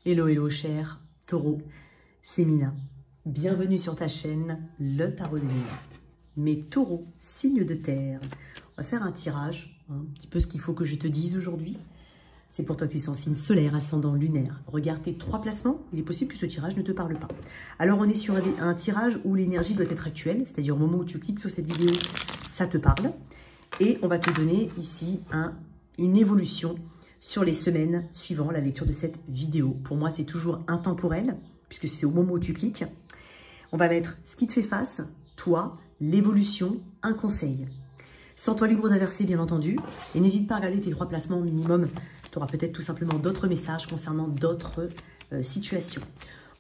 Hello, hello, cher Taureau, c'est Mina. Bienvenue sur ta chaîne, le Tarot de Mina. Mes taureaux, signes de terre. On va faire un tirage, un petit peu ce qu'il faut que je te dise aujourd'hui. C'est pour toi que tu es en signe solaire, ascendant, lunaire. Regarde tes 3 placements, il est possible que ce tirage ne te parle pas. Alors on est sur un tirage où l'énergie doit être actuelle, c'est-à-dire au moment où tu cliques sur cette vidéo, ça te parle. Et on va te donner ici une évolution sur les semaines suivant la lecture de cette vidéo. Pour moi, c'est toujours intemporel, puisque c'est au moment où tu cliques. On va mettre ce qui te fait face, toi, l'évolution, un conseil. Sens-toi libre d'inverser, bien entendu. Et n'hésite pas à regarder tes 3 placements au minimum. Tu auras peut-être tout simplement d'autres messages concernant d'autres situations.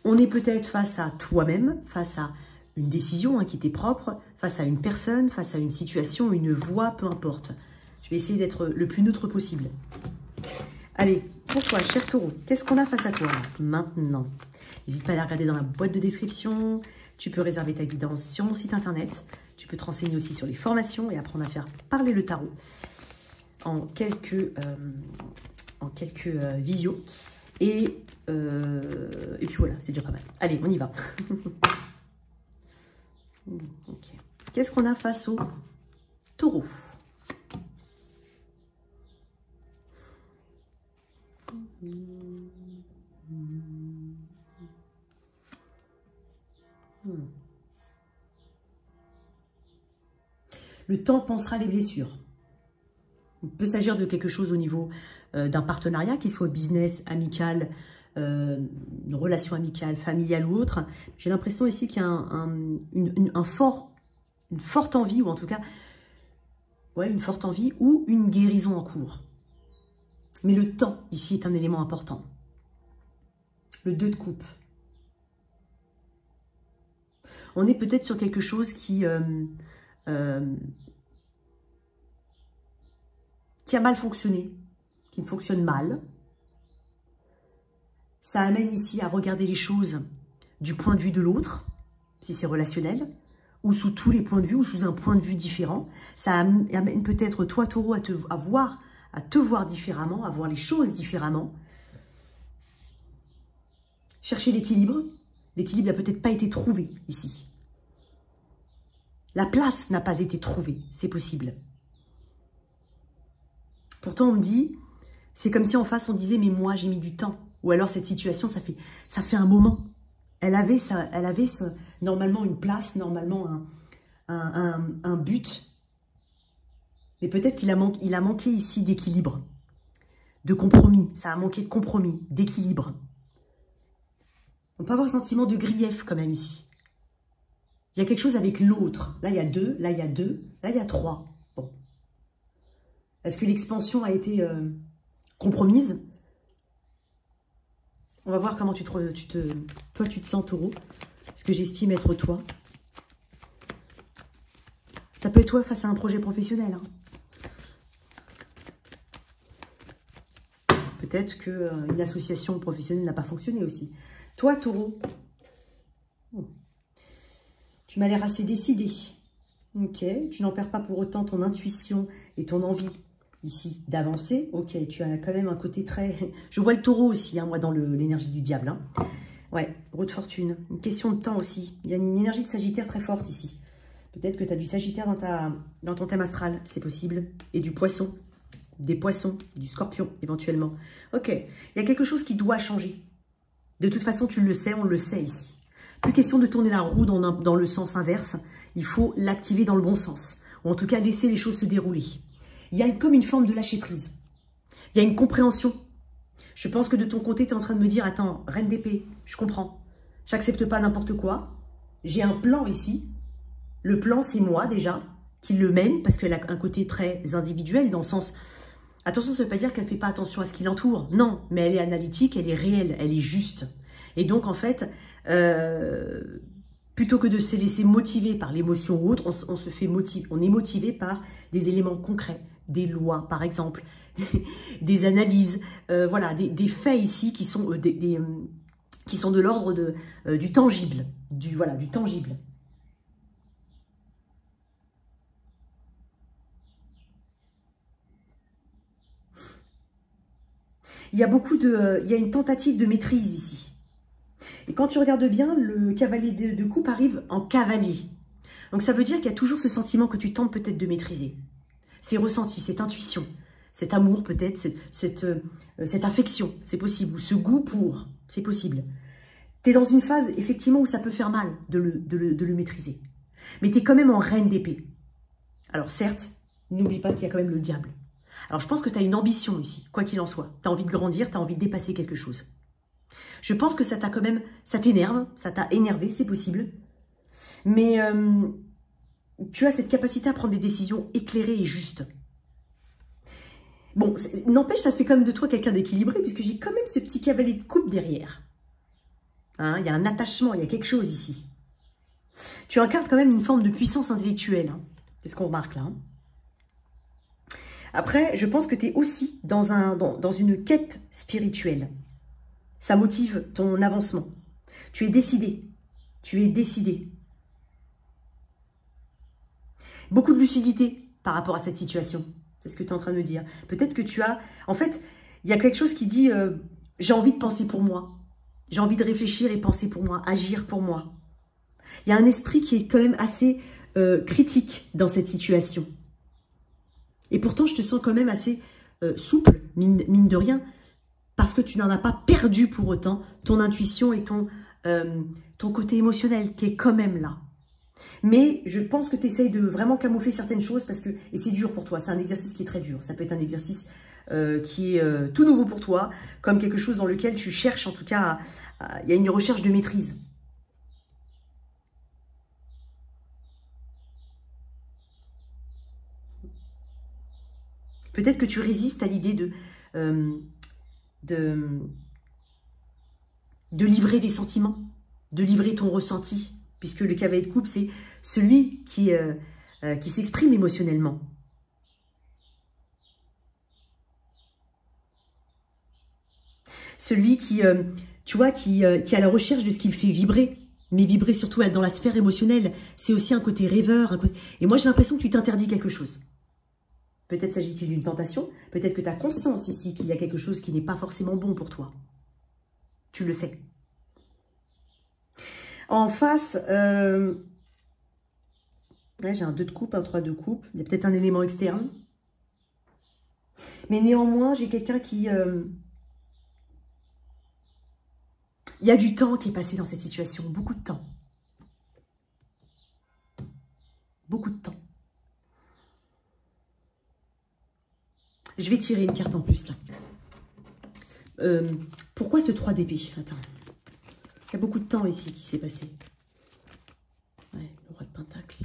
On est peut-être face à toi-même, face à une décision qui t'est propre, face à une personne, face à une situation, une voix, peu importe. Je vais essayer d'être le plus neutre possible. Allez, pour toi, cher taureau, qu'est-ce qu'on a face à toi maintenant? N'hésite pas à la regarder dans la boîte de description. Tu peux réserver ta guidance sur mon site internet. Tu peux te renseigner aussi sur les formations et apprendre à faire parler le tarot en quelques visios. Et puis voilà, c'est déjà pas mal. Allez, on y va. Okay. Qu'est-ce qu'on a face au taureau? Le temps pansera les blessures. Il peut s'agir de quelque chose au niveau d'un partenariat, qu'il soit business, amical, une relation amicale, familiale ou autre. J'ai l'impression ici qu'il y a une forte envie, ou en tout cas, ouais, une forte envie ou une guérison en cours. Mais le temps, ici, est un élément important. Le 2 de coupe. On est peut-être sur quelque chose qui a mal fonctionné, qui fonctionne mal. Ça amène ici à regarder les choses du point de vue de l'autre, si c'est relationnel, ou sous tous les points de vue, ou sous un point de vue différent. Ça amène peut-être toi, taureau, à te voir différemment, à voir les choses différemment. Chercher l'équilibre. L'équilibre n'a peut-être pas été trouvé ici. La place n'a pas été trouvée, c'est possible. Pourtant, on me dit, c'est comme si en face, on disait, mais moi, j'ai mis du temps. Ou alors, cette situation, ça fait un moment. Elle avait normalement une place, normalement un but. Mais peut-être qu'il a manqué ici d'équilibre, de compromis. Ça a manqué de compromis, d'équilibre. On peut avoir un sentiment de grief quand même ici. Il y a quelque chose avec l'autre. Là, il y a 2, là, il y a 2, là, il y a 3. Bon. Est-ce que l'expansion a été compromise? On va voir comment toi, tu te sens, taureau. Ce que j'estime être toi. Ça peut être toi face à un projet professionnel. Hein. Peut-être qu'une association professionnelle n'a pas fonctionné aussi. Toi, taureau, tu m'as l'air assez décidé. Ok, tu n'en perds pas pour autant ton intuition et ton envie ici d'avancer. Ok, tu as quand même un côté très... Je vois le taureau aussi, hein, moi, dans l'énergie du diable. Hein. Ouais, roue de fortune. Une question de temps aussi. Il y a une énergie de Sagittaire très forte ici. Peut-être que tu as du Sagittaire dans ton thème astral, c'est possible. Et du Poisson, des Poissons, du Scorpion, éventuellement. Ok, il y a quelque chose qui doit changer. De toute façon, tu le sais, on le sait ici. Plus question de tourner la roue dans le sens inverse. Il faut l'activer dans le bon sens. Ou en tout cas, laisser les choses se dérouler. Il y a comme une forme de lâcher-prise. Il y a une compréhension. Je pense que de ton côté, tu es en train de me dire, attends, reine d'épée, je comprends. J'accepte pas n'importe quoi. J'ai un plan ici. Le plan, c'est moi déjà, qui le mène, parce qu'elle a un côté très individuel, dans le sens... Attention, ça ne veut pas dire qu'elle ne fait pas attention à ce qui l'entoure. Non, mais elle est analytique, elle est réelle, elle est juste. Et donc, en fait, plutôt que de se laisser motiver par l'émotion ou autre, on est motivé par des éléments concrets, des lois, par exemple, des analyses, voilà, des faits ici qui sont, qui sont de l'ordre du tangible, voilà, du tangible. il y a une tentative de maîtrise ici. Et quand tu regardes bien, le cavalier de coupe arrive en cavalier. Donc ça veut dire qu'il y a toujours ce sentiment que tu tentes peut-être de maîtriser. Ces ressentis, cette intuition, cet amour peut-être, cette affection, c'est possible. Ou ce goût pour, c'est possible. Tu es dans une phase effectivement où ça peut faire mal de le maîtriser. Mais tu es quand même en reine d'épée. Alors certes, n'oublie pas qu'il y a quand même le diable. Alors je pense que tu as une ambition ici, quoi qu'il en soit. Tu as envie de grandir, tu as envie de dépasser quelque chose. Je pense que ça t'a quand même, ça t'énerve, ça t'a énervé, c'est possible. Mais tu as cette capacité à prendre des décisions éclairées et justes. Bon, n'empêche, ça fait quand même de toi quelqu'un d'équilibré, puisque j'ai quand même ce petit cavalier de coupe derrière. Hein, il y a un attachement, il y a quelque chose ici. Tu incarnes quand même une forme de puissance intellectuelle. Hein. C'est ce qu'on remarque là. Hein. Après, je pense que tu es aussi dans une quête spirituelle. Ça motive ton avancement. Tu es décidé. Tu es décidé. Beaucoup de lucidité par rapport à cette situation. C'est ce que tu es en train de me dire. Peut-être que tu as... En fait, il y a quelque chose qui dit j'ai envie de penser pour moi. J'ai envie de réfléchir et penser pour moi, agir pour moi. Il y a un esprit qui est quand même assez critique dans cette situation. Et pourtant, je te sens quand même assez souple, mine de rien, parce que tu n'en as pas perdu pour autant ton intuition et ton côté émotionnel qui est quand même là. Mais je pense que tu essayes de vraiment camoufler certaines choses parce que, et c'est dur pour toi, c'est un exercice qui est très dur. Ça peut être un exercice qui est tout nouveau pour toi, comme quelque chose dans lequel tu cherches, en tout cas, il y a une recherche de maîtrise. Peut-être que tu résistes à l'idée de livrer des sentiments, de livrer ton ressenti, puisque le cavalier de coupe, c'est celui qui s'exprime émotionnellement. Celui qui, tu vois, qui est à la recherche de ce qu'il fait vibrer, mais vibrer surtout dans la sphère émotionnelle. C'est aussi un côté rêveur. Et moi, j'ai l'impression que tu t'interdis quelque chose. Peut-être s'agit-il d'une tentation, peut-être que tu as conscience ici qu'il y a quelque chose qui n'est pas forcément bon pour toi. Tu le sais. En face, là j'ai un 2 de coupe, un 3 de coupe. Il y a peut-être un élément externe. Mais néanmoins, j'ai quelqu'un qui... il y a du temps qui est passé dans cette situation, beaucoup de temps. Beaucoup de temps. Je vais tirer une carte en plus, là. Pourquoi ce 3 d'épée? Attends. Il y a beaucoup de temps ici qui s'est passé. Ouais, le roi de pentacle.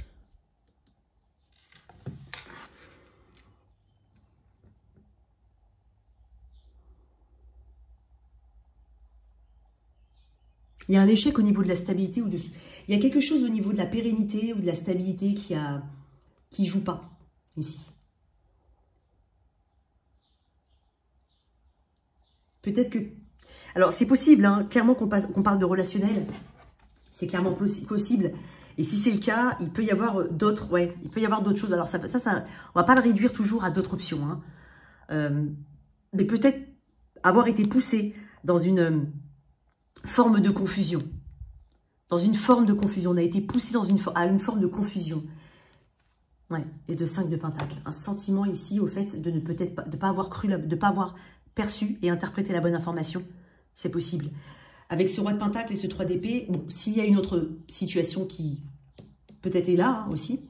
Il y a un échec au niveau de la stabilité. Il y a quelque chose au niveau de la pérennité ou de la stabilité qui ne joue pas ici. Peut-être que... Alors, c'est possible, hein, clairement qu'on parle de relationnel. C'est clairement possible. Et si c'est le cas, il peut y avoir d'autres... Ouais, il peut y avoir d'autres choses. Alors, ça, on va pas le réduire toujours à d'autres options. Hein. Mais peut-être avoir été poussé dans une forme de confusion. Dans une forme de confusion. On a été poussé à une forme de confusion. Ouais, et de 5 de pentacle. Un sentiment ici au fait de ne peut-être pas, de pas avoir cru, de pas avoir perçu et interprété la bonne information. C'est possible. Avec ce roi de pentacle et ce 3 d'épée, bon, s'il y a une autre situation qui peut-être est là hein, aussi,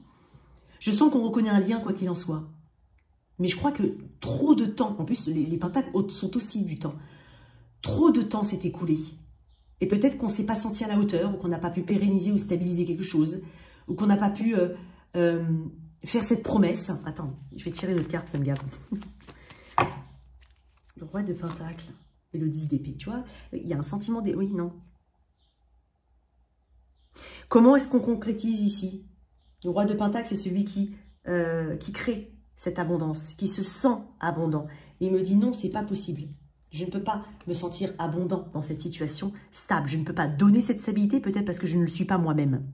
je sens qu'on reconnaît un lien quoi qu'il en soit. Mais je crois que trop de temps, en plus les pentacles sont aussi du temps, trop de temps s'est écoulé. Et peut-être qu'on ne s'est pas senti à la hauteur, ou qu'on n'a pas pu pérenniser ou stabiliser quelque chose, ou qu'on n'a pas pu faire cette promesse. Attends, je vais tirer une autre carte, ça me gave. Le roi de pentacle et le 10 d'épée, tu vois, il y a un sentiment des... Oui, non. Comment est-ce qu'on concrétise ici? Le roi de pentacle, c'est celui qui crée cette abondance, qui se sent abondant. Et il me dit non, c'est pas possible. Je ne peux pas me sentir abondant dans cette situation stable. Je ne peux pas donner cette stabilité, peut-être parce que je ne le suis pas moi-même.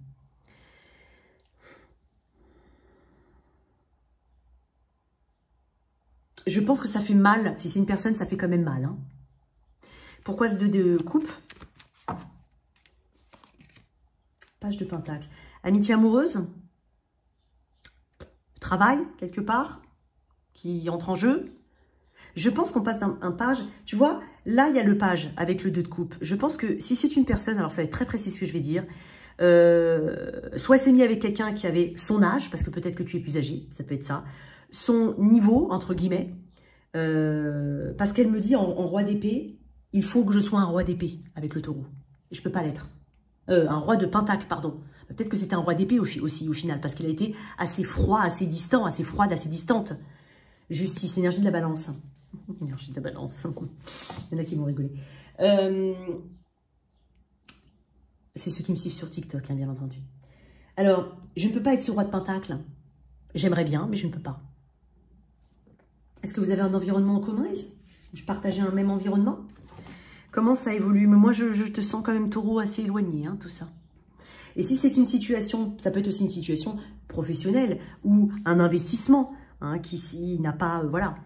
Je pense que ça fait mal. Si c'est une personne, ça fait quand même mal. Hein. Pourquoi ce 2 de coupe? Page de pentacle. Amitié amoureuse? Travail, quelque part, qui entre en jeu. Je pense qu'on passe d'un page. Tu vois, là, il y a le page avec le 2 de coupe. Je pense que si c'est une personne, alors ça va être très précis ce que je vais dire, soit elle s'est mise avec quelqu'un qui avait son âge, parce que peut-être que tu es plus âgé, ça peut être ça, son niveau, entre guillemets, parce qu'elle me dit en roi d'épée, il faut que je sois un roi d'épée avec le taureau. Et je ne peux pas l'être. Un roi de pentacle, pardon. Peut-être que c'était un roi d'épée aussi au final, parce qu'il a été assez froid, assez distant, assez froide, assez distante. Justice, énergie de la balance. Énergie de la balance. Il y en a qui vont rigoler. C'est ceux qui me suivent sur TikTok, hein, bien entendu. Alors, je ne peux pas être ce roi de pentacle. J'aimerais bien, mais je ne peux pas. Est-ce que vous avez un environnement en commun? Je partageais un même environnement? Comment ça évolue? Mais moi, je te sens quand même taureau assez éloigné, hein, tout ça. Et si c'est une situation, ça peut être aussi une situation professionnelle ou un investissement, hein, qui n'a pas, voilà.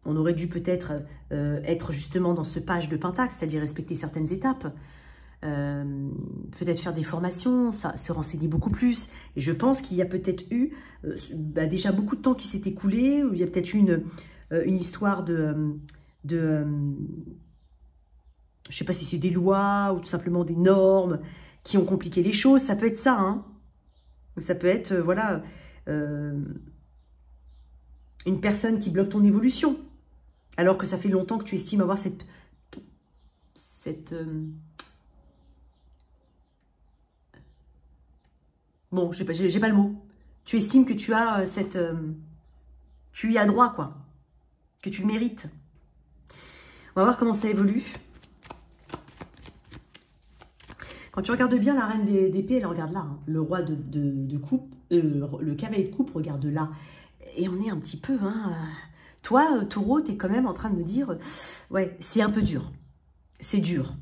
On aurait dû peut-être être justement dans ce page de pentacle, c'est-à-dire respecter certaines étapes. Peut-être faire des formations, se renseigner beaucoup plus. Et je pense qu'il y a peut-être eu déjà beaucoup de temps qui s'est écoulé, où il y a peut-être eu une histoire de je ne sais pas si c'est des lois ou tout simplement des normes qui ont compliqué les choses. Ça peut être ça, hein. Ça peut être, voilà, une personne qui bloque ton évolution, alors que ça fait longtemps que tu estimes avoir bon, j'ai pas le mot. Tu estimes que tu as tu y as droit, quoi. Que tu le mérites. On va voir comment ça évolue. Quand tu regardes bien la reine d'épée, elle regarde là. Hein. Le roi de coupe, le cavalier de coupe regarde là. Et on est un petit peu... Hein, toi, taureau, tu es quand même en train de me dire... ouais, c'est un peu dur. C'est dur.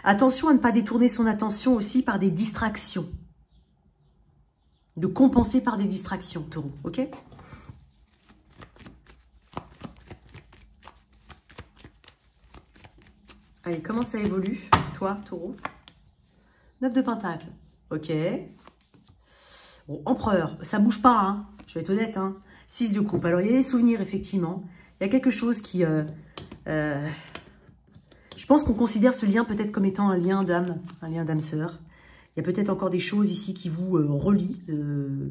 Attention à ne pas détourner son attention aussi par des distractions. De compenser par des distractions, taureau. Ok? Allez, comment ça évolue, toi, taureau? 9 de pentacle. Ok. Bon, empereur, ça bouge pas, hein. Je vais être honnête, hein. 6 de coupe. Alors, il y a des souvenirs, effectivement. Il y a quelque chose qui... je pense qu'on considère ce lien peut-être comme étant un lien d'âme-sœur. Il y a peut-être encore des choses ici qui vous relient.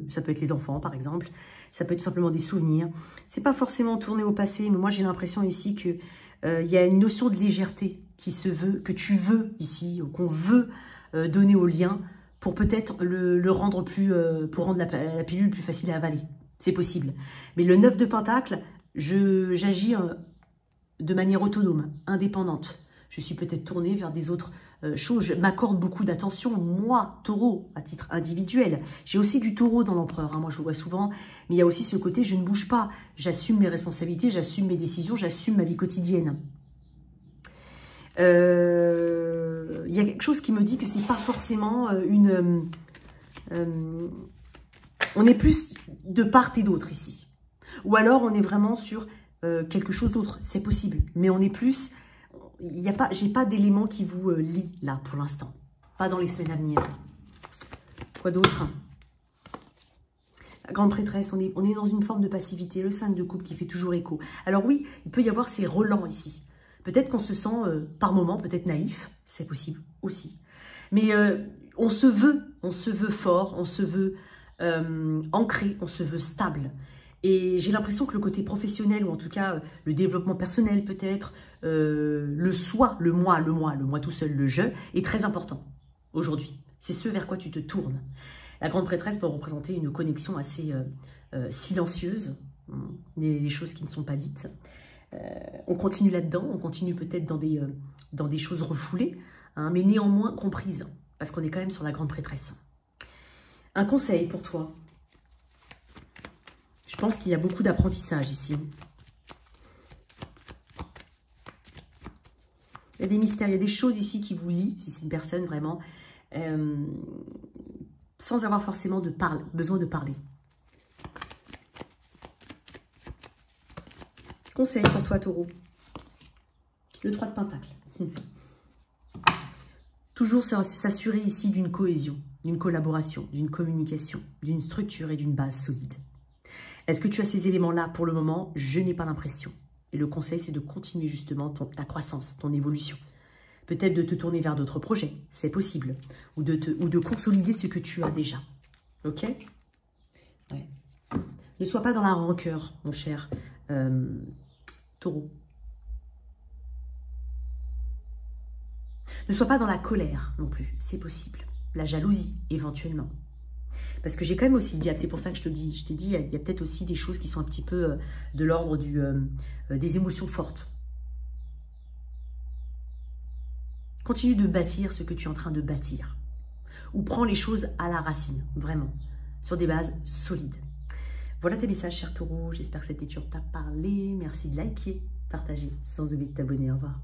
Ça peut être les enfants, par exemple. Ça peut être tout simplement des souvenirs. C'est pas forcément tourné au passé, mais moi, j'ai l'impression ici que il y a une notion de légèreté qui se veut, que tu veux ici, qu'on veut donner au lien pour peut-être le rendre plus... pour rendre la pilule plus facile à avaler. C'est possible. Mais le 9 de pentacle, j'agis de manière autonome, indépendante. Je suis peut-être tournée vers des autres choses. Je m'accorde beaucoup d'attention, moi, taureau, à titre individuel. J'ai aussi du taureau dans l'empereur, hein, moi je le vois souvent. Mais il y a aussi ce côté, je ne bouge pas. J'assume mes responsabilités, j'assume mes décisions, j'assume ma vie quotidienne. Il y a quelque chose qui me dit que c'est pas forcément on est plus de part et d'autre ici. Ou alors on est vraiment sur quelque chose d'autre. C'est possible. Mais on est plus... j'ai pas d'éléments qui vous lient là pour l'instant. Pas dans les semaines à venir. Quoi d'autre? La grande prêtresse, on est dans une forme de passivité. Le 5 de coupe qui fait toujours écho. Alors oui, il peut y avoir ces relents ici. Peut-être qu'on se sent par moments peut-être naïf. C'est possible aussi. Mais on se veut fort, on se veut ancré, on se veut stable. Et j'ai l'impression que le côté professionnel, ou en tout cas le développement personnel peut-être, le soi, le moi tout seul, le je, est très important aujourd'hui. C'est ce vers quoi tu te tournes. La grande prêtresse peut représenter une connexion assez silencieuse, des choses qui ne sont pas dites. On continue là-dedans, on continue peut-être dans des choses refoulées, hein, mais néanmoins comprises, parce qu'on est quand même sur la grande prêtresse. Un conseil pour toi. Je pense qu'il y a beaucoup d'apprentissage ici. Il y a des mystères, il y a des choses ici qui vous lient, si c'est une personne vraiment, sans avoir forcément besoin de parler. Conseil pour toi, taureau. Le 3 de Pentacle. Toujours s'assurer ici d'une cohésion, d'une collaboration, d'une communication, d'une structure et d'une base solide. Est-ce que tu as ces éléments-là pour le moment? Je n'ai pas l'impression. Et le conseil, c'est de continuer justement ta croissance, ton évolution. Peut-être de te tourner vers d'autres projets, c'est possible. Ou de consolider ce que tu as déjà. Ok? Ouais. Ne sois pas dans la rancœur, mon cher Taureau. Ne sois pas dans la colère non plus, c'est possible. La jalousie, éventuellement. Parce que j'ai quand même aussi le diable, c'est pour ça que je t'ai dit, il y a peut-être aussi des choses qui sont un petit peu de l'ordre des émotions fortes. Continue de bâtir ce que tu es en train de bâtir. Ou prends les choses à la racine, vraiment, sur des bases solides. Voilà tes messages, cher Taureau. J'espère que cette lecture t'a parlé. Merci de liker, partager, sans oublier de t'abonner. Au revoir.